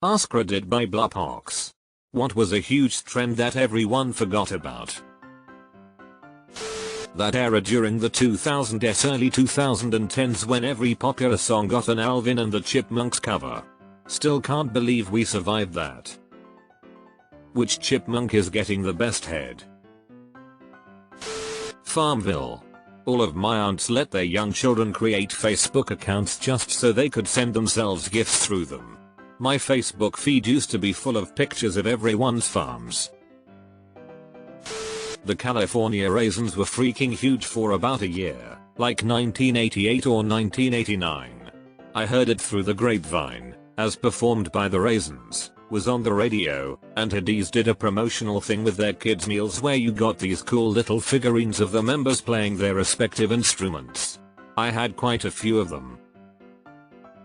AskReddit by Bluphox. What was a huge trend that everyone forgot about? That era during the 2000s, early 2010s, when every popular song got an Alvin and the Chipmunks cover. Still can't believe we survived that. Which chipmunk is getting the best head? Farmville. All of my aunts let their young children create Facebook accounts just so they could send themselves gifts through them. My Facebook feed used to be full of pictures of everyone's farms. The California raisins were freaking huge for about a year, like 1988 or 1989. I heard it through the grapevine, as performed by the Raisins, was on the radio, and Hades did a promotional thing with their kids meals where you got these cool little figurines of the members playing their respective instruments. I had quite a few of them.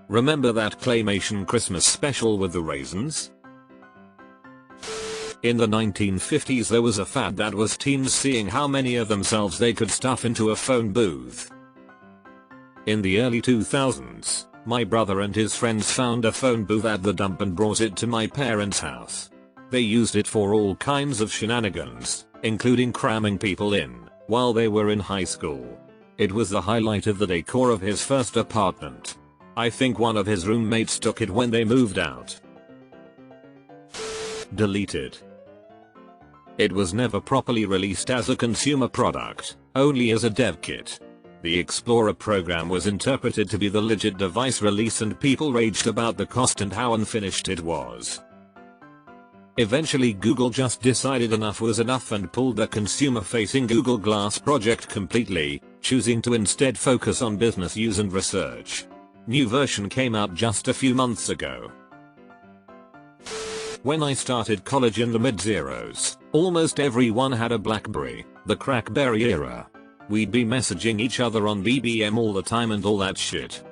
Remember that claymation Christmas special with the Raisins? In the 1950s there was a fad that was teens seeing how many of themselves they could stuff into a phone booth. In the early 2000s, my brother and his friends found a phone booth at the dump and brought it to my parents' house. They used it for all kinds of shenanigans, including cramming people in, while they were in high school. It was the highlight of the decor of his first apartment. I think one of his roommates took it when they moved out. Deleted. It was never properly released as a consumer product, only as a dev kit. The Explorer program was interpreted to be the legit device release and people raged about the cost and how unfinished it was. Eventually Google just decided enough was enough and pulled the consumer-facing Google Glass project completely, choosing to instead focus on business use and research. New version came out just a few months ago. When I started college in the mid-zeros, almost everyone had a BlackBerry, the Crackberry era. We'd be messaging each other on BBM all the time and all that shit.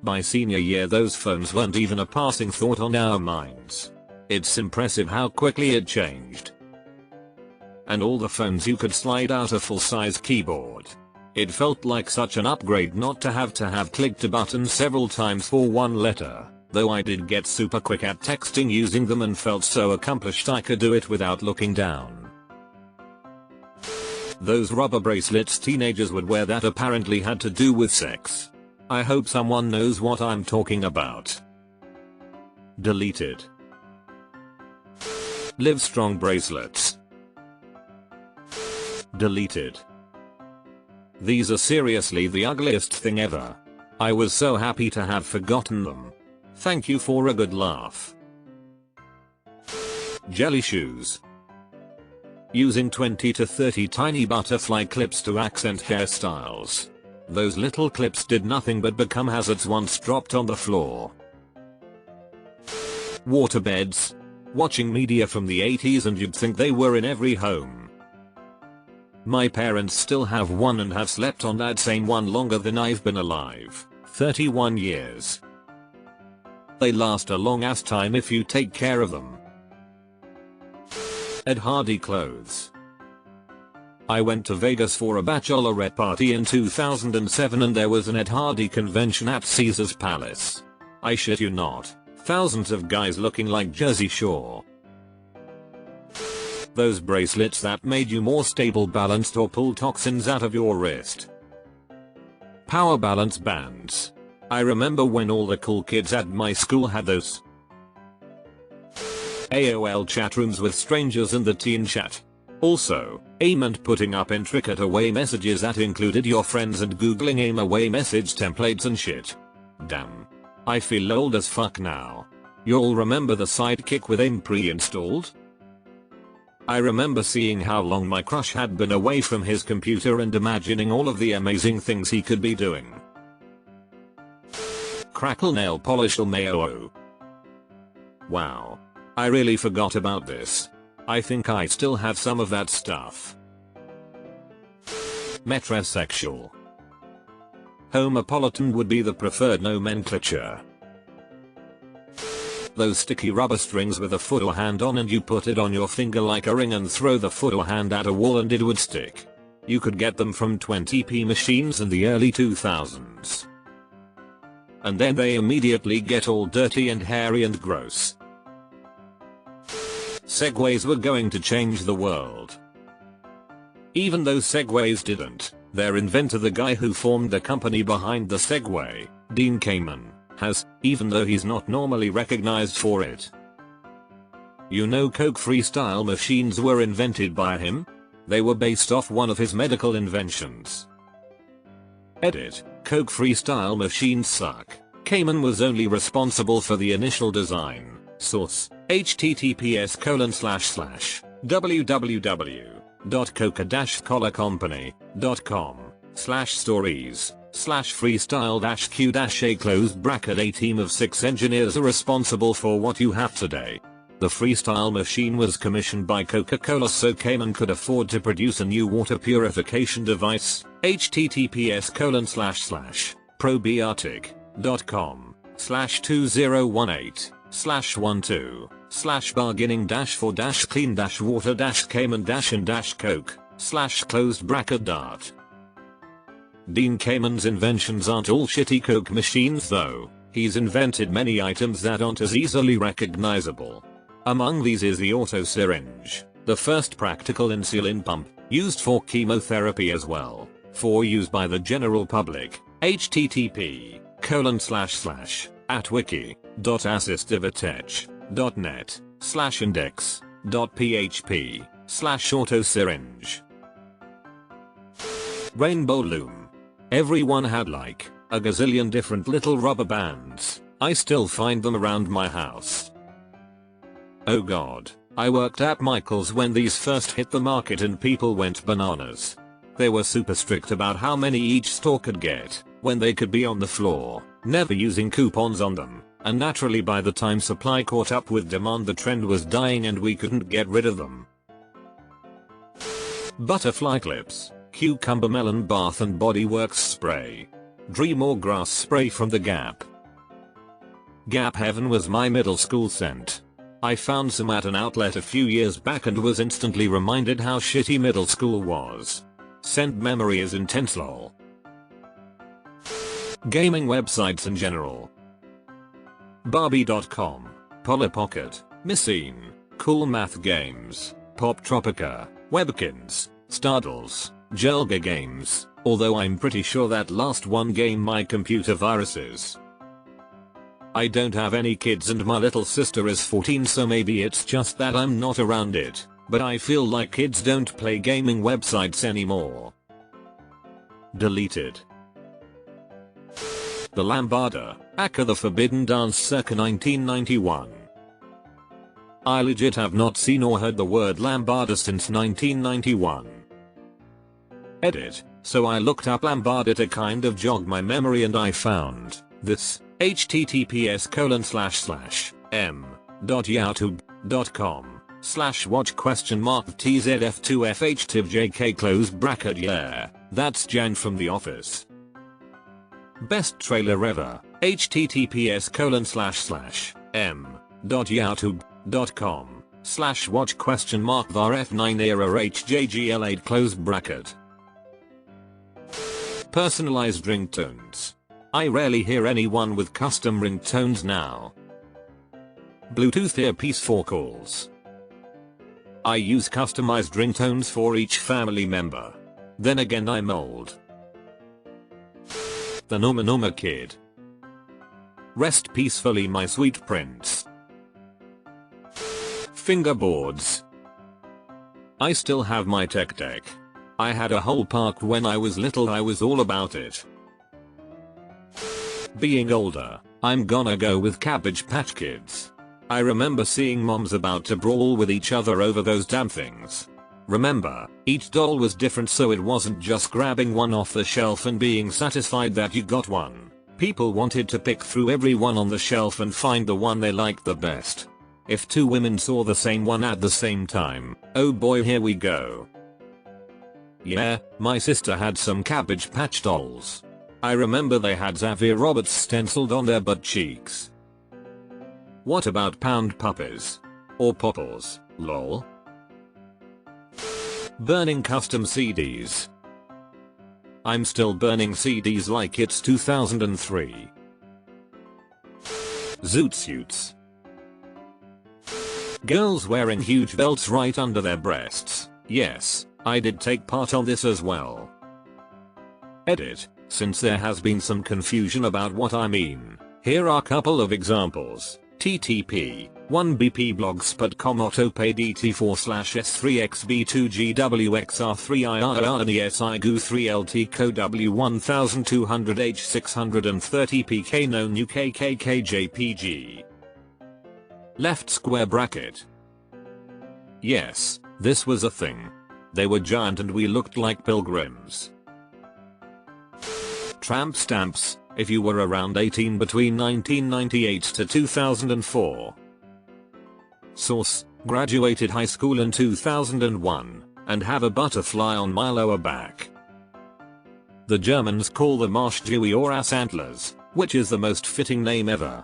By senior year those phones weren't even a passing thought on our minds. It's impressive how quickly it changed. And all the phones you could slide out a full-size keyboard. It felt like such an upgrade not to have clicked a button several times for one letter, though I did get super quick at texting using them and felt so accomplished I could do it without looking down. Those rubber bracelets teenagers would wear that apparently had to do with sex. I hope someone knows what I'm talking about. Deleted. Livestrong bracelets. Deleted. These are seriously the ugliest thing ever. I was so happy to have forgotten them. Thank you for a good laugh. Jelly shoes. Using 20 to 30 tiny butterfly clips to accent hairstyles. Those little clips did nothing but become hazards once dropped on the floor. Waterbeds. Watching media from the 80s and you'd think they were in every home. My parents still have one and have slept on that same one longer than I've been alive, 31 years. They last a long ass time if you take care of them. Ed Hardy clothes. I went to Vegas for a bachelorette party in 2007 and there was an Ed Hardy convention at Caesar's Palace. I shit you not, thousands of guys looking like Jersey Shore. Those bracelets that made you more stable balanced or pull toxins out of your wrist. Power balance bands. I remember when all the cool kids at my school had those. AOL chat rooms with strangers in the teen chat. Also, AIM and putting up intricate away messages that included your friends and googling AIM away message templates and shit. Damn. I feel old as fuck now. Y'all remember the Sidekick with AIM pre-installed? I remember seeing how long my crush had been away from his computer and imagining all of the amazing things he could be doing. Crackle nail polish mayo. Wow. I really forgot about this. I think I still have some of that stuff. Metrosexual. Homopolitan would be the preferred nomenclature. Those sticky rubber strings with a foot or hand on and you put it on your finger like a ring and throw the foot or hand at a wall and it would stick. You could get them from 20p machines in the early 2000s. and then they immediately get all dirty and hairy and gross. Segways were going to change the world. Even though Segways didn't, their inventor, the guy who formed the company behind the Segway, Dean Kamen, has, even though he's not normally recognized for it. You know, Coke freestyle machines were invented by him? They were based off one of his medical inventions. Edit. Coke freestyle machines suck. Kamen was only responsible for the initial design. Source: https://www.coca-colacompany.com/stories/freestyle-q-a closed bracket. A team of 6 engineers are responsible for what you have today. The freestyle machine was commissioned by Coca-Cola so Kamen could afford to produce a new water purification device. https://probiotic.com/2018/1-2/bargaining-for-clean-water-kamen-and-coke/closed bracket dart. Dean Kamen's inventions aren't all shitty Coke machines though. He's invented many items that aren't as easily recognizable. Among these is the auto syringe, the first practical insulin pump, used for chemotherapy as well, for use by the general public. http://at-wiki.assistivitech.net/index.php/autosyringe. Rainbow loom. Everyone had like a gazillion different little rubber bands. I still find them around my house. Oh god, I worked at Michael's when these first hit the market and people went bananas. They were super strict about how many each store could get, when they could be on the floor, never using coupons on them, and naturally by the time supply caught up with demand the trend was dying and we couldn't get rid of them. Butterfly clips, cucumber melon bath and body works spray. Dream or grass spray from the Gap. Gap Heaven was my middle school scent. I found some at an outlet a few years back and was instantly reminded how shitty middle school was. Scent memory is intense lol. Gaming websites in general. Barbie.com, Polly Pocket, Missine, Cool Math Games, Pop Tropica, Webkins, Startles, Jelga Games, although I'm pretty sure that last one game my computer viruses. I don't have any kids and my little sister is 14 so maybe it's just that I'm not around it, but I feel like kids don't play gaming websites anymore. Deleted. The Lambada, aka the Forbidden Dance circa 1991. I legit have not seen or heard the word Lambada since 1991. Edit. So I looked up Lambada to kind of jog my memory and I found this. https://m.yahoo.com/watch?tzf2fhtivjk closed bracket yeah, that's Jan from The Office. Best trailer ever, https://m.yahoo.com/watch?varf9era-hjgl8 closed bracket. Personalized ringtones. I rarely hear anyone with custom ringtones now. Bluetooth earpiece for calls. I use customized ringtones for each family member. Then again I'm old. The Norma Norma Kid. Rest peacefully my sweet prince. Fingerboards. I still have my tech deck. I had a whole park when I was little, I was all about it. Being older, I'm gonna go with Cabbage Patch Kids. I remember seeing moms about to brawl with each other over those damn things. Remember, each doll was different so it wasn't just grabbing one off the shelf and being satisfied that you got one. People wanted to pick through every one on the shelf and find the one they liked the best. If two women saw the same one at the same time, oh boy here we go. Yeah, my sister had some Cabbage Patch dolls. I remember they had Xavier Roberts stenciled on their butt cheeks. What about pound puppies? Or popples, lol? Burning custom CDs. I'm still burning CDs like it's 2003. Zoot suits. Girls wearing huge belts right under their breasts. Yes, I did take part on this as well. Edit. Since there has been some confusion about what I mean, here are couple of examples. TTP 1bpblogspot.com autopay dt4/s3xb2gwxr3iRNESIGU3LT co w1200h630 pk no new kkkjpg. Left square bracket. Yes, this was a thing. They were giant and we looked like pilgrims. Tramp stamps, if you were around 18 between 1998 to 2004. Source, graduated high school in 2001, and have a butterfly on my lower back. The Germans call the Marschjewie or ass antlers, which is the most fitting name ever.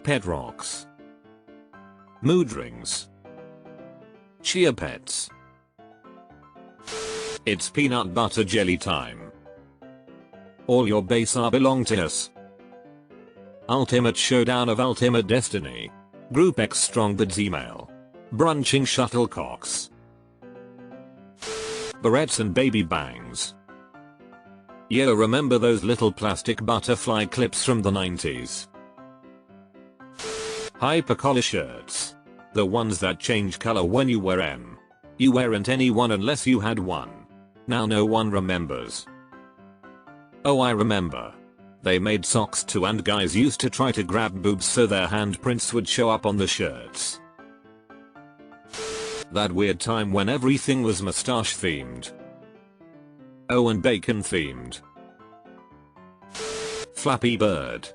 Pet rocks. Mood rings. Chia pets. It's peanut butter jelly time. All your base are belong to us. Ultimate showdown of ultimate destiny. Group X strong bids email. Brunching shuttlecocks. Barrettes and baby bangs. Yo, remember those little plastic butterfly clips from the 90s? Hyper collar shirts. The ones that change color when you wear them. You weren't any one unless you had one. Now no one remembers. Oh, I remember. They made socks too and guys used to try to grab boobs so their handprints would show up on the shirts. That weird time when everything was mustache themed. Oh, and bacon themed. Flappy Bird.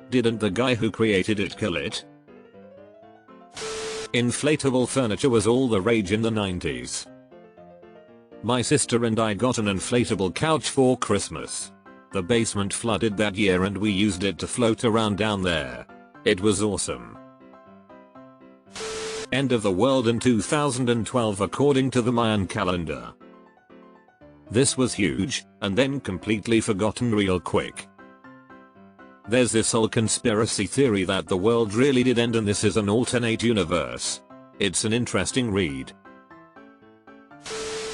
Didn't the guy who created it kill it? Inflatable furniture was all the rage in the 90s. My sister and I got an inflatable couch for Christmas. The basement flooded that year and we used it to float around down there. It was awesome. End of the world in 2012 according to the Mayan calendar. This was huge, and then completely forgotten real quick. There's this whole conspiracy theory that the world really did end and this is an alternate universe. It's an interesting read.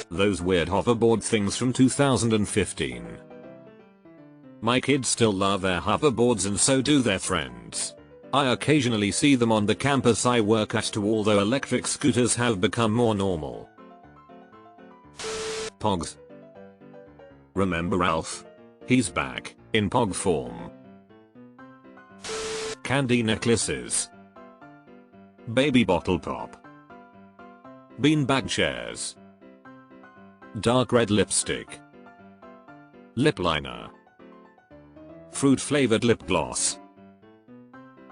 Those weird hoverboard things from 2015. My kids still love their hoverboards and so do their friends. I occasionally see them on the campus I work at too, although electric scooters have become more normal. Pogs. Remember Ralph? He's back, in Pog form. Candy necklaces. Baby bottle pop. Beanbag chairs. Dark red lipstick. Lip liner. Fruit flavored lip gloss.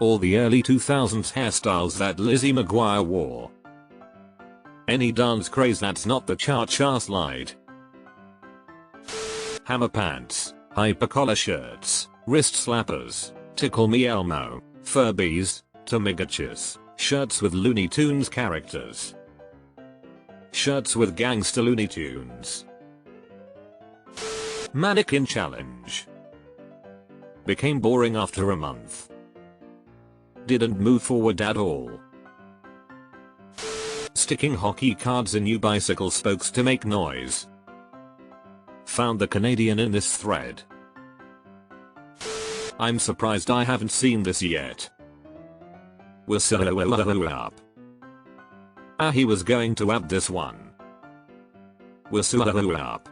All the early 2000s hairstyles that Lizzie McGuire wore. Any dance craze that's not the cha-cha slide. Hammer pants, hyper collar shirts, wrist slappers, tickle me Elmo, Furbies, Tamagotchis, shirts with Looney Tunes characters. Shirts with gangster Looney Tunes. Mannequin challenge. Became boring after a month. Didn't move forward at all. Sticking hockey cards in new bicycle spokes to make noise. Found the Canadian in this thread. I'm surprised I haven't seen this yet. Was so up. He was going to add this one. Was so up.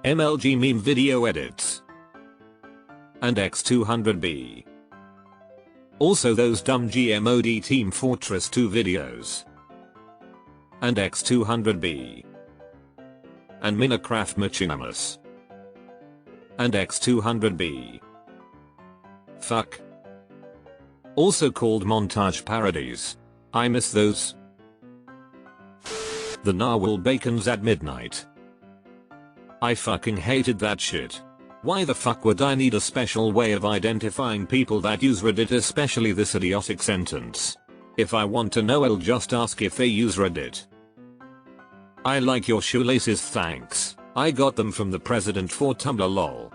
MLG meme video edits. And X200B. Also those dumb GMOD Team Fortress 2 videos. And X200B. And Minecraft Machinamus. And X200B. Fuck. Also called montage parodies. I miss those. The narwhal bacons at midnight. I fucking hated that shit. Why the fuck would I need a special way of identifying people that use Reddit, especially this idiotic sentence? If I want to know, I'll just ask if they use Reddit. I like your shoelaces, thanks. I got them from the president for Tumblr lol.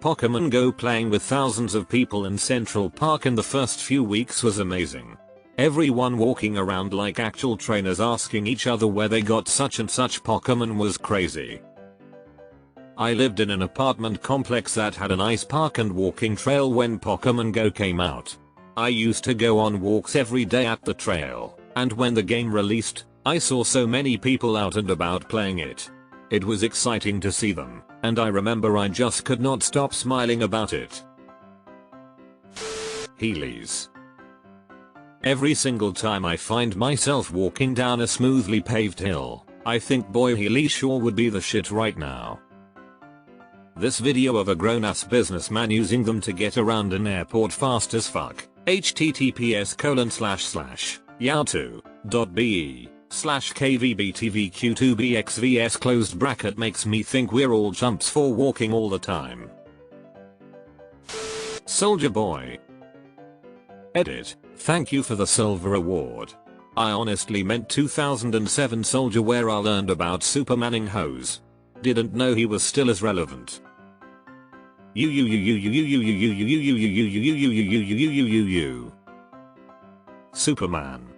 Pokemon Go playing with thousands of people in Central Park in the first few weeks was amazing. Everyone walking around like actual trainers asking each other where they got such and such Pokemon was crazy. I lived in an apartment complex that had an ice park and walking trail when Pokemon Go came out. I used to go on walks every day at the trail, and when the game released, I saw so many people out and about playing it. It was exciting to see them, and I remember I just could not stop smiling about it. Heelys. Every single time I find myself walking down a smoothly paved hill, I think boy Heelys sure would be the shit right now. This video of a grown-ass businessman using them to get around an airport fast as fuck. https://yahoo.be/kvbtvq2bxvs closed bracket makes me think we're all chumps for walking all the time. Soldier Boy. Edit. Thank you for the silver award. I honestly meant 2007 Soldier where I learned about Supermaning hose. Didn't know he was still as relevant. Superman.